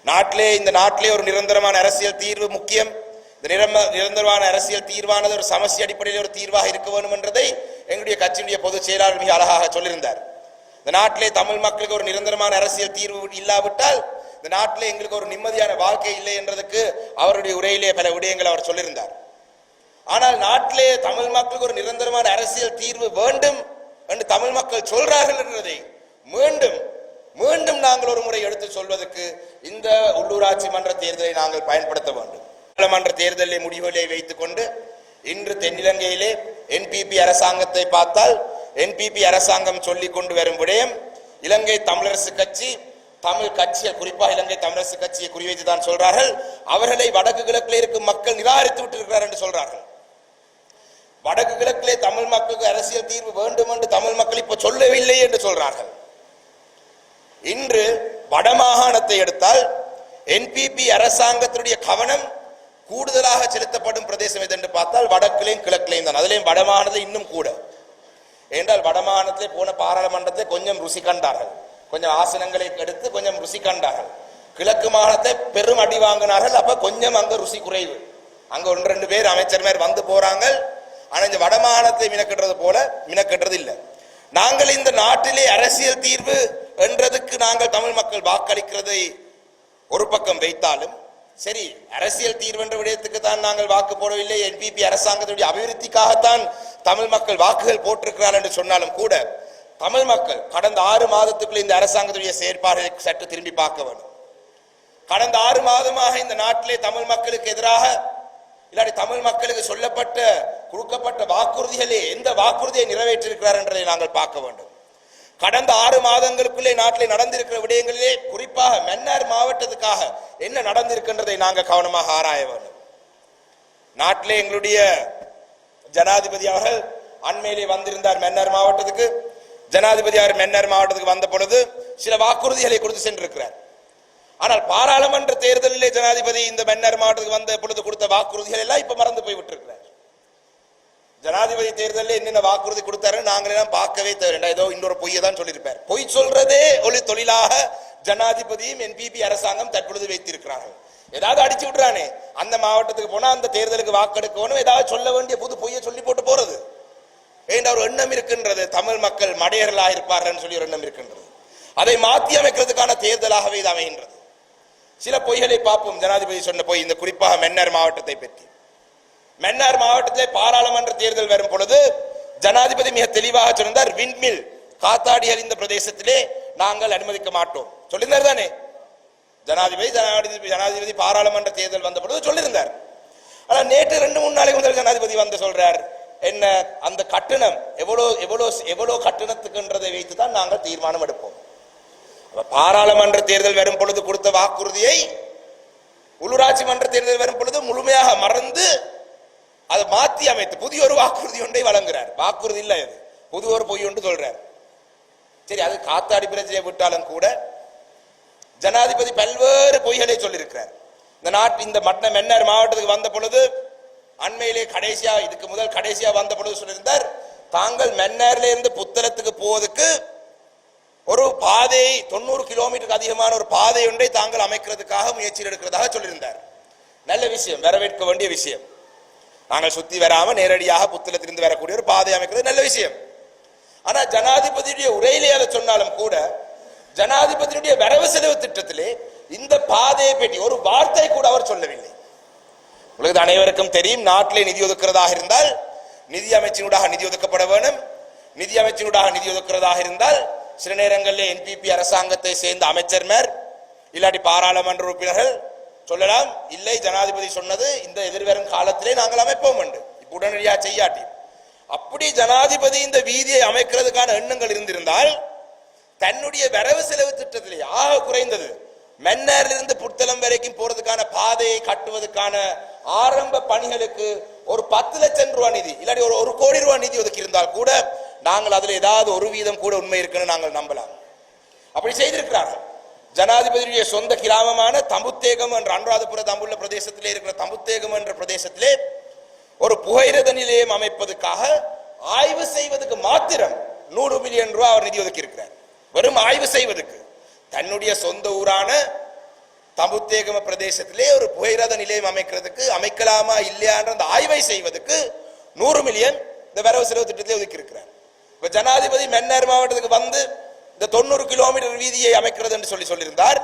இந்த நாட்டிலே ஒரு நிரந்தரமான அரசியல் தீர்வு முக்கியம். இந்த நிரந்தரமான அரசியல் தீர்வானது ஒரு சமஸ்டி அடிப்படையில் ஒரு தீர்வாக இருக்க வேண்டும் என்றதை எங்களுடைய கட்சியினுடைய பொதுச் செயலாளர் மிக அழகாக சொல்லியிருந்தார். இந்த நாட்டிலே தமிழ் மக்களுக்கு ஒரு நிரந்தரமான அரசியல் தீர்வு இல்லாவிட்டால் இந்த நாட்டிலே எங்களுக்கு ஒரு நிம்மதியான வாழ்க்கை இல்லை என்றதுக்கு அவருடைய உரையிலே பல விடயங்கள் அவர் சொல்லியிருந்தார். ஆனால் நாட்டிலே தமிழ் மக்களுக்கு ஒரு நிரந்தரமான அரசியல் தீர்வு வேண்டும் என்று தமிழ் மக்கள் சொல்றார்கள் என்றதை மீண்டும் மீண்டும் நாங்கள் ஒரு முறை எடுத்து சொல்வதற்கு இந்த உள்ளூராட்சி மன்ற தேர்தலை நாங்கள் பயன்படுத்த வேண்டும். மன்ற தேர்தலை முடிவுகளை வைத்துக் கொண்டு இன்று தென்னிலங்கையிலே என்பிபி அரசாங்கத்தை பார்த்தால் என்பிபி அரசாங்கம் சொல்லிக் கொண்டு வரும் விடயம் இலங்கை தமிழரசு கட்சி தமிழ் கட்சியை குறிப்பாக இலங்கை தமிழரசு கட்சியை குறிவைத்து தான் சொல்றார்கள். அவர்களை வடக்கு கிழக்கிலே இருக்கும் மக்கள் நிராகரித்து விட்டிருக்கிறார் என்று சொல்றார்கள். வடக்கு கிழக்கிலே தமிழ் மக்களுக்கு அரசியல் தீர்வு வேண்டும் என்று தமிழ் மக்கள் இப்ப சொல்லவில்லை என்று சொல்றார்கள். இன்று வடமாகாணத்தை எடுத்தால் என்பிபி அரசாங்கத்தினுடைய கவனம் கூடுதலாக செலுத்தப்படும் பிரதேசம் எது என்று பார்த்தால் வடக்கிலையும் கிழக்கிலையும் தான். அதிலையும் வடமாகாணத்தில் இன்னும் கூட. என்றால் வடமாகாணத்திலே போன பாராளுமன்றத்தை கொஞ்சம் ருசி கண்டார்கள், கொஞ்சம் ஆசனங்களை எடுத்து கொஞ்சம் ருசி கண்டார்கள். கிழக்கு மாகாணத்தை பெரும் அடி வாங்கினார்கள். அப்ப கொஞ்சம் அங்க ருசி குறைவு. அங்க 1-2 பேர் அமைச்சர் வந்து போறாங்க. ஆனா இந்த வடமாகாணத்தை மினக்கட்டுறது போல மினக்கட்டுறது இல்லை. நாங்கள் இந்த நாட்டிலே அரசியல் தீர்வு என்றதுக்கு நாங்கள் தமிழ் மக்கள் வாக்களிக்கிறதை ஒரு பக்கம் வைத்தாலும் சரி, அரசியல் தீர்வு என்ற விடயத்துக்கு தான் நாங்கள் வாக்கு போடவில்லை, என்பிபி அரசாங்கத்துடைய அபிவிருத்திக்காகத்தான் தமிழ் மக்கள் வாக்குகள் போட்டிருக்கிறார் என்று சொன்னாலும் கூட தமிழ் மக்கள் கடந்த 6 மாதத்துக்குள்ள இந்த அரசாங்கத்துடைய செயற்பாடுகளை சற்று திரும்பி பார்க்க வேண்டும். கடந்த 6 மாதமாக இந்த நாட்டிலே தமிழ் மக்களுக்கு எதிராக இல்லாட்டி தமிழ் மக்களுக்கு சொல்லப்பட்ட கொடுக்கப்பட்ட வாக்குறுதிகளே எந்த வாக்குறுதியை நிறைவேற்றிருக்கிறார் என்றதை நாங்கள் பார்க்க வேண்டும். கடந்த 6 மாதங்களுக்குள்ளே நாட்டிலே நடந்திருக்கிற விடயங்களிலே குறிப்பாக மன்னார் மாவட்டத்துக்காக என்ன நடந்திருக்கின்றதை நாங்கள் கவனமாக ஆராய வேண்டும். நாட்டிலே எங்களுடைய ஜனாதிபதி அவர்கள் அண்மையிலே வந்திருந்தார் மன்னார் மாவட்டத்துக்கு. ஜனாதிபதி அவர் மன்னார் மாவட்டத்துக்கு வந்த பொழுது சில வாக்குறுதிகளை கொடுத்து சென்றிருக்கிறார். ஆனால் பாராளுமன்ற தேர்தலிலே ஜனாதிபதி இந்த மன்னார் மாவட்டத்துக்கு வந்த பொழுது கொடுத்த வாக்குறுதிகள் எல்லாம் இப்ப மறந்து போய் விட்டிருக்கிறார். ஜனாதிபதி தேர்தலில் என்னென்ன வாக்குறுதி கொடுத்தாரு நாங்கள் எல்லாம் பார்க்கவே தேவை. ஏதோ இன்னொரு பொய்யை தான் சொல்லியிருப்பார். பொய் சொல்றதே ஒரு தொழிலாக ஜனாதிபதியும் என்பிபி அரசாங்கம் தற்பொழுது வைத்திருக்கிறார்கள். ஏதாவது அடிச்சு விடுறானே, அந்த மாவட்டத்துக்கு போனா அந்த தேர்தலுக்கு வாக்கெடுக்கணும், ஏதாவது சொல்ல வேண்டிய புது பொய்யை சொல்லி போட்டு போறது என்ற ஒரு எண்ணம் இருக்கின்றது. தமிழ் மக்கள் மடையர்களாக இருப்பார்கள் சொல்லி ஒரு எண்ணம் இருக்கின்றது. அதை மாற்றி அமைக்கிறதுக்கான தேர்தலாகவே இது அமைகின்றது. சில பொய்களை பார்ப்போம். ஜனாதிபதி சொன்ன பொய் இந்த குறிப்பாக மன்னார் மாவட்டத்தை பற்றி. மன்னார் மாவட்டத்திலே பாராளுமன்ற தேர்தல் வரும் பொழுது ஜனாதிபதி மிக தெளிவாக சொன்னார், விண்மில் காத்தாடி அறிந்த பிரதேசத்திலே நாங்கள் அனுமதிக்க மாட்டோம் சொல்லியிருந்தார் தானே ஜனாதிபதி பாராளுமன்ற தேர்தல் வந்த பொழுது சொல்லியிருந்தார். ஆனா நேற்று 2-3 நாளைக்கு முதல் ஜனாதிபதி வந்து சொல்றார், என்ன அந்த கட்டணம் எவ்வளவு கட்டணத்துக்குன்றதை வைத்துதான் நாங்கள் தீர்மானம் எடுப்போம். பாராளுமன்ற தேர்தல் வரும் பொழுது கொடுத்த வாக்குறுதியை உள்ளூராட்சி மன்ற தேர்தல் வரும் பொழுது முழுமையாக மறந்து அதை மாற்றி அமைத்து புதிய ஒரு வாக்குறுதி ஒன்றை வழங்குகிறார். வாக்குறுதி இல்லை, அது புது ஒரு பொய் ஒன்று சொல்றார். சரி, அது காத்தாடி பிரச்சனையை விட்டாலும் கூட ஜனாதிபதி பல்வேறு பொய்களை சொல்லியிருக்கிறார். இந்த மன்னார் மாவட்டத்துக்கு வந்த பொழுது அண்மையிலே இதுக்கு முதல் கடைசியா வந்த பொழுது சொல்லியிருந்தார், தாங்கள் மன்னார்ல இருந்து புத்தளத்துக்கு போவதற்கு ஒரு பாதை 90 கிலோமீட்டருக்கு அதிகமான ஒரு பாதை ஒன்றை தாங்கள் அமைக்கிறதுக்காக முயற்சி எடுக்கிறதாக சொல்லியிருந்தார். நல்ல விஷயம், வரவேற்க வேண்டிய விஷயம். நாங்கள் சுத்தி வராம நேரடியாக புத்தளத்திலிருந்து வரக்கூடிய ஒரு பாதை அமைக்கிறது நல்ல விஷயம். ஆனா ஜனாதிபதியுடைய உரையிலே அதை சொன்னாலும் கூட ஜனாதிபதியுடைய வரவு செலவு திட்டத்திலே இந்த பாதையை பற்றி ஒரு வார்த்தை கூட அவர் சொல்லவில்லை. உங்களுக்கு அனைவருக்கும் தெரியும், நாட்டிலே நிதி ஒதுக்கிறதாக இருந்தால் நிதி அமைச்சினூடாக நிதி ஒதுக்கப்பட வேண்டும். நிதி அமைச்சினூடாக நிதி ஒதுக்கிறதாக இருந்தால் சில நேரங்களில் என்பிபி அரசாங்கத்தை சேர்ந்த அமைச்சர்மார் இல்லாட்டி பாராளுமன்ற உறுப்பினர்கள் சொல்லலாம், இல்லை ஜனாதிபதி சொன்னது இந்த எதிர்வரும் காலத்திலே நாங்கள் அமைப்போம் என்று, உடனடியாக செய்யாட்டி. அப்படி ஜனாதிபதி இந்த வீதியை அமைக்கிறதுக்கான எண்ணங்கள் இருந்திருந்தால் தன்னுடைய வரவு செலவு திட்டத்திலே ஆக குறைந்தது மன்னாரிலிருந்து புத்தளம் வரைக்கும் போறதுக்கான பாதையை கட்டுவதற்கான ஆரம்ப பணிகளுக்கு ஒரு 10 லட்சம் ரூபாய் நிதி இல்லாட்டி ஒரு 1 கோடி ரூபாய் நிதி ஒதுக்கி இருந்தால் கூட நாங்கள் அதில் ஏதாவது 1% கூட உண்மை இருக்குன்னு நாங்கள் நம்பலாம். அப்படி செய்திருக்கிறார்கள். ஜனாதிபதியுடைய சொந்த கிராமமான தம்புத்தேகம் என்ற அனுராதபுர தம்புள்ள பிரதேசத்திலே இருக்கிற தம்புத்தேகம் என்ற பிரதேசத்திலே ஒரு புகையிரத நிலையம் அமைப்பதற்காக ஆய்வு செய்வதற்கு மாத்திரம் 100 மில்லியன் ரூபாய் அவர் நிதி ஒதுக்கி இருக்கிறார். வெறும் ஆய்வு செய்வதற்கு தன்னுடைய சொந்த ஊரான தம்புத்தேகம பிரதேசத்திலே ஒரு புகையிரத நிலையம் அமைக்கலாமா இல்லையான்ற அந்த ஆய்வை செய்வதற்கு 100 மில்லியன் இந்த வரவு செலவு திட்டத்திலே ஒதுக்கி இருக்கிறார். இப்ப ஜனாதிபதி மன்னார் மாவட்டத்துக்கு வந்து இந்த 90 கிலோமீட்டர் வீதியை அமைக்கிறது என்று சொல்லியிருந்தார்.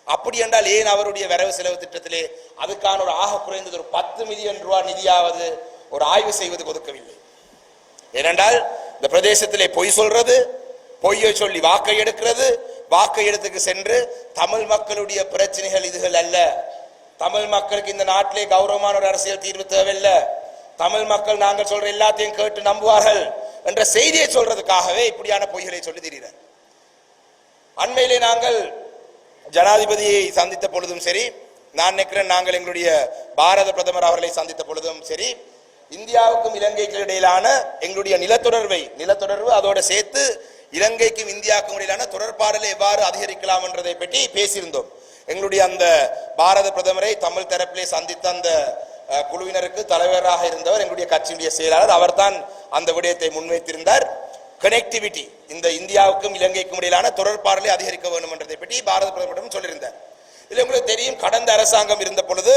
அப்படி என்றால் ஏன் அவருடைய வரவு செலவு திட்டத்திலே அதுக்கான ஒரு ஆக குறைந்தது ஒரு 10 மில்லியன் ரூபாய் நிதியாவது ஒரு ஆய்வு செய்வதற்கு ஒதுக்கவில்லை? ஏனென்றால் இந்த பிரதேசத்திலே பொய் சொல்றது, பொய்யை சொல்லி வாக்கை எடுக்கிறது, வாக்கை எடுத்துக்கு சென்று தமிழ் மக்களுடைய பிரச்சனைகள் இதுகள் அல்ல, தமிழ் மக்களுக்கு இந்த நாட்டிலே கௌரவமான ஒரு அரசியல் தீர்வு தேவையில்லை, தமிழ் மக்கள் நாங்கள் சொல்ற எல்லாத்தையும் கேட்டு நம்புவார்கள் என்ற செய்தியை சொல்றதுக்காகவே இப்படியான பொய்களை சொல்லி திரிகிறார். அண்மையிலே நாங்கள் ஜனாதிபதியை சந்தித்த பொழுதும் சரி, நான் நினைக்கிறேன் நாங்கள் எங்களுடைய பாரத பிரதமர் அவர்களை சந்தித்த பொழுதும் சரி, இந்தியாவுக்கும் இலங்கைக்கும் இடையிலான எங்களுடைய நிலத்தொடர்பு அதோட சேர்த்து இலங்கைக்கும் இந்தியாவுக்கும் இடையிலான தொடர்பாடலை எவ்வாறு அதிகரிக்கலாம் என்றதை பற்றி பேசியிருந்தோம். எங்களுடைய அந்த பாரத பிரதமரை தமிழ் தரப்பிலே சந்தித்த அந்த குழுவினருக்கு தலைவராக இருந்தவர் எங்களுடைய கட்சியுடைய செயலாளர், அவர்தான் அந்த விடயத்தை முன்வைத்திருந்தார். கனெக்டிவிட்டி, இந்த இந்தியாவுக்கும் இலங்கைக்கும் இடையிலான தொடர்பாடலை அதிகரிக்க வேண்டும் என்றதை பற்றி பாரத பிரதமரிடம் சொல்லியிருந்தார். இதில் உங்களுக்கு தெரியும், கடந்த அரசாங்கம் இருந்த பொழுது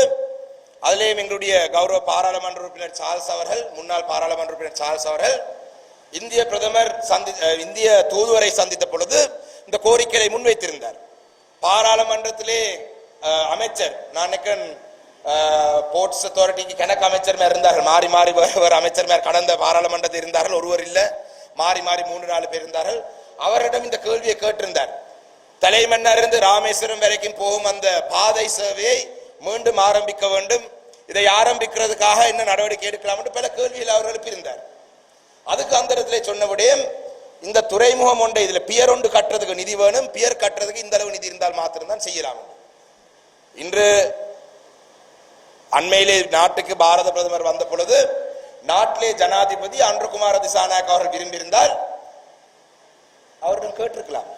அதிலேயும் எங்களுடைய கௌரவ பாராளுமன்ற உறுப்பினர் சார்ல்ஸ் அவர்கள், முன்னாள் பாராளுமன்ற உறுப்பினர் சார்ல்ஸ் அவர்கள் இந்திய தூதுவரை சந்தித்த பொழுது இந்த கோரிக்கையை முன்வைத்திருந்தார். பாராளுமன்றத்திலே அமைச்சர், நான் நினைக்கிறேன் போர்ட்ஸ் அத்தாரிட்டிக்கு கணக்கு அமைச்சர் இருந்தார்கள், மாறி மாறி அமைச்சர் கடந்த பாராளுமன்றத்தில் இருந்தார்கள், ஒருவர் இல்ல, மாறி மாறி 3-4 பேர் இருந்தார்கள். அவரிடம் இந்த கேள்வியை கேட்டிருந்தார். தலைமன்னார் இருந்து ராமேஸ்வரம் வரைக்கும் போகும் அந்த பாதை சேவையை மீண்டும் ஆரம்பிக்க வேண்டும், இதை ஆரம்பிக்கிறதுக்காக என்ன நடவடிக்கை எடுக்கலாம் என்று பல கேள்வியில் அவர் எழுப்பியிருந்தார். அதுக்கு அந்த இடத்துல சொன்னபடியே இந்த துறைமுகம் ஒன்றை இதுல பியர் ஒன்று கட்டுறதுக்கு நிதி வேணும், பியர் கட்டுறதுக்கு இந்த அளவு நிதி இருந்தால் மாத்திரம்தான் செய்யலாம். இன்று அண்மையிலே நாட்டுக்கு பாரத பிரதமர் வந்த பொழுது நாட்டிலே ஜனாதிபதி அன்ருகுமார திசாநாயக் அவர்கள் விரும்பியிருந்தால் அவரிடம் கேட்டிருக்கலாம்,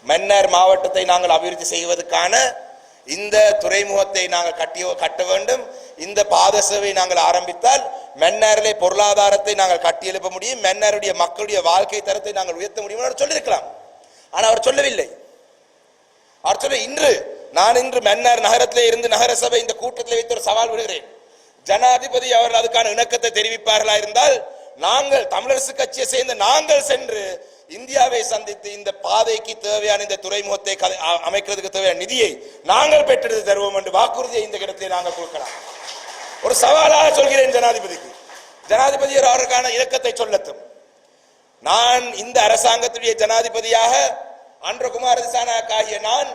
மன்னார் மாவட்டத்தை நாங்கள் அபிவிருத்தி செய்வதற்கான இந்த துறைமுகத்தை நாங்கள் கட்ட வேண்டும், இந்த பாத சேவை நாங்கள் ஆரம்பித்தால் மன்னாரிலே பொருளாதாரத்தை நாங்கள் கட்டி எழுப்ப முடியும், மன்னாருடைய மக்களுடைய வாழ்க்கை தரத்தை நாங்கள் உயர்த்த முடியும் அவர் சொல்லியிருக்கலாம். ஆனால் அவர் சொல்லவில்லை. அவர் சொல்ல, இன்று மன்னார் நகரத்திலே இருந்து நகர சபை இந்த கூட்டத்தில் வைத்து ஒரு சவால் விடுகிறேன், ஜனாதிபதி அவர்கள் அதுக்கான இணக்கத்தை தெரிவிப்பார்களா இருந்தால் நாங்கள் தமிழரசு கட்சியை சேர்ந்து நாங்கள் சென்று இந்தியாவை சந்தித்து இந்த பாதைக்கு தேவையான இந்த துறைமுகத்தை அமைக்கிறதுக்கு தேவையான நிதியை நாங்கள் பெற்றெடுத்து தருவோம் என்று வாக்குறுதியை இந்த இடத்திலே நாங்கள் கொடுக்கலாம். ஒரு சவாலாக சொல்கிறேன் ஜனாதிபதிக்கு, ஜனாதிபதி அவருக்கான இலக்கத்தை சொல்லட்டும். நான் இந்த அரசாங்கத்துடைய ஜனாதிபதியாக அன்ருகுமார திசாநாயக் ஆகிய நான்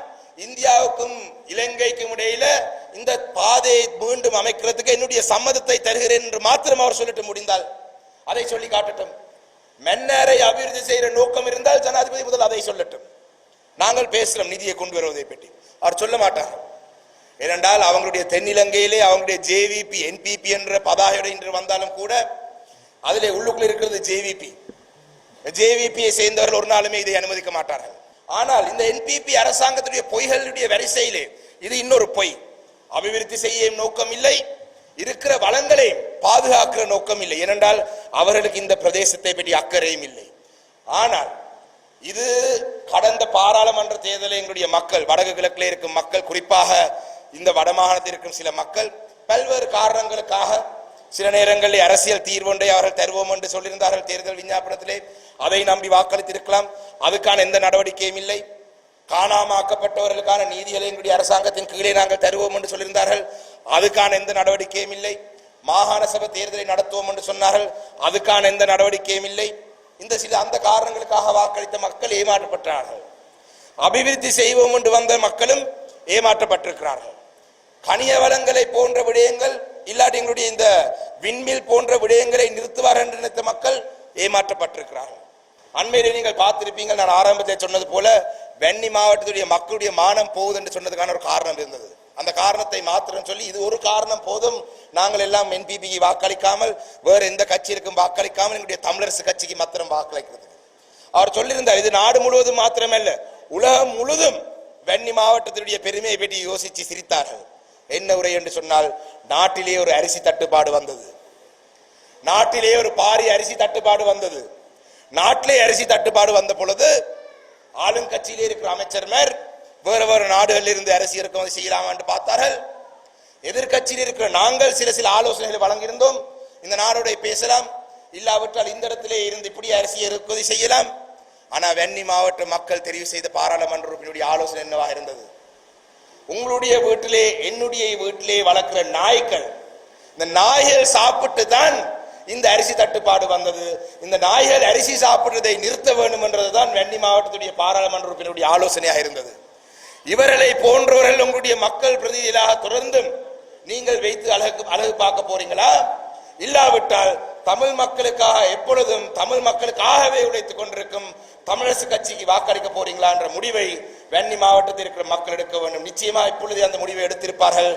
இந்தியாவுக்கும் இலங்கைக்கும் இடையில இந்த பாதையை மீண்டும் அமைக்கிறதுக்கு என்னுடைய சம்மதத்தை தருகிறேன் என்று மாத்திரம் அவர் சொல்லிட்டு முடிந்தால் அதை சொல்லி காட்டட்டும். மன்னாரை அபிவிருத்தி செய்கிற நோக்கம் இருந்தால் ஜனாதிபதி முதல் அதை சொல்லட்டும். நாங்கள் பேசுறோம் நிதியை கொண்டு வருவதை பற்றி, அவர் சொல்ல மாட்டார்கள். ஏனென்றால் அவங்களுடைய தென்னிலங்கையிலே அவங்களுடைய ஜேவிபி என்பிபி என்ற பதாகையோடு இன்று வந்தாலும் கூட அதிலே உள்ளுக்குள் இருக்கிறது ஜேவிபியை சேர்ந்தவர்கள் ஒரு நாளுமே இதை அனுமதிக்க மாட்டார்கள். ஆனால் இந்த என்பிபி அரசாங்கத்துடைய பொய்களுடைய வரிசையிலே இது இன்னொரு பொய். அபிவிருத்தி செய்ய நோக்கம் இல்லை, இருக்கிற வளங்களை பாதுகாக்கிற நோக்கம் இல்லை. ஏனென்றால் அவர்களுக்கு இந்த பிரதேசத்தை பற்றி அக்கறையும் இல்லை. ஆனால் இது கடந்த பாராளுமன்ற தேர்தலில் எங்களுடைய மக்கள், வடக்கு கிழக்கிலே இருக்கும் மக்கள், குறிப்பாக இந்த வடமாகாணத்தில் இருக்கும் சில மக்கள் பல்வேறு காரணங்களுக்காக சில நேரங்களில் அரசியல் தீர்வொன்றை அவர்கள் தருவோம் என்று சொல்லியிருந்தார்கள் தேர்தல் விஞ்ஞாபனத்திலே. அதை நம்பி வாக்களித்திருக்கலாம். அதுக்கான எந்த நடவடிக்கையும் இல்லை. காணாமாக்கப்பட்டவர்களுக்கான நீதிகளை எங்களுடைய அரசாங்கத்தின் கீழே நாங்கள் தருவோம் என்று சொல்லியிருந்தார்கள். அதுக்கான எந்த நடவடிக்கையும் இல்லை. மாகாண சபை தேர்தலை நடத்துவோம் என்று சொன்னார்கள். அதுக்கான எந்த நடவடிக்கையும் இல்லை. இந்த அந்த காரணங்களுக்காக வாக்களித்த மக்கள் ஏமாற்றப்பட்டார்கள். அபிவிருத்தி செய்வோம் என்று வந்த மக்களும் ஏமாற்றப்பட்டிருக்கிறார்கள். கனிய வளங்களை போன்ற விடயங்கள் இல்லாட்டி எங்களுடைய இந்த விண்மில் போன்ற விடயங்களை நிறுத்துவார் என்று நினைத்த மக்கள் ஏமாற்றப்பட்டிருக்கிறார்கள். அண்மையிலே நீங்கள் பார்த்திருப்பீங்கள், நான் ஆரம்பத்தில் சொன்னது போல வன்னி மாவட்டத்துடைய மக்களுடைய மானம் போகுது என்று சொன்னதுக்கான ஒரு காரணம் இருந்தது. அந்த காரணத்தை மாத்திரம் சொல்லி இது ஒரு காரணம் போதும், நாங்கள் எல்லாம் என்பிபிக்கு வாக்களிக்காமல் வேற எந்த கட்சியிற்கும் வாக்களிக்காமல் எங்களுடைய தமிழரசு கட்சிக்கு மாத்திரம் வாக்களிக்கிறது. அவர் சொல்லியிருந்தார், இது நாடு முழுவதும் மாத்திரமல்ல உலகம் முழுதும் வன்னி மாவட்டத்தினுடைய பெருமையை பற்றி யோசித்து சிரித்தார்கள். என்ன உரை என்று சொன்னால், நாட்டிலே ஒரு அரிசி தட்டுப்பாடு வந்தது, நாட்டிலே ஒரு பாரிய அரிசி தட்டுப்பாடு வந்தது. நாட்டிலே அரிசி தட்டுப்பாடு வந்த பொழுது ஆளுங்கட்சியிலே இருக்கிற அமைச்சர்மார் வேறு வேறு நாடுகளில் இருந்து அரிசி இறக்குமதி செய்யலாம் என்று பார்த்தார்கள். எதிர்கட்சியில் இருக்கிற நாங்கள் சில ஆலோசனைகளை வழங்கியிருந்தோம். இந்த நாடோட பேசலாம், இல்லாவிட்டால் இந்த இடத்திலே இருந்து இப்படி அரிசி இறக்குமதி செய்யலாம். ஆனால் வன்னி மாவட்ட மக்கள் தெரிவு செய்த பாராளுமன்ற உறுப்பினருடைய ஆலோசனை என்னவாக இருந்தது? உங்களுடைய வீட்டிலே என்னுடைய வீட்டிலே வளர்க்கிற நாய்கள், இந்த நாய்கள் சாப்பிட்டு தான் இந்த அரிசி தட்டுப்பாடு வந்தது. இந்த நாய்கள் அரிசி சாப்பிடுறதை நிறுத்த வேண்டும் என்றதுதான் வன்னி மாவட்டத்துடைய பாராளுமன்ற உறுப்பினருடைய ஆலோசனையாக இருந்தது. இவர்களை போன்றவர்கள் உங்களுடைய மக்கள் பிரதிநிதிகளாக தொடர்ந்தும் நீங்கள் வைத்து அழகு பார்க்க போறீங்களா? இல்லாவிட்டால் தமிழ் மக்களுக்காக எப்பொழுதும் தமிழ் மக்களுக்காகவே உழைத்துக் கொண்டிருக்கும் தமிழரசு கட்சிக்கு வாக்களிக்க போறீங்களா என்ற முடிவை வன்னி மாவட்டத்தில் இருக்கிற மக்கள் எடுக்க வேண்டும். நிச்சயமா இப்பொழுது அந்த முடிவை எடுத்திருப்பார்கள்.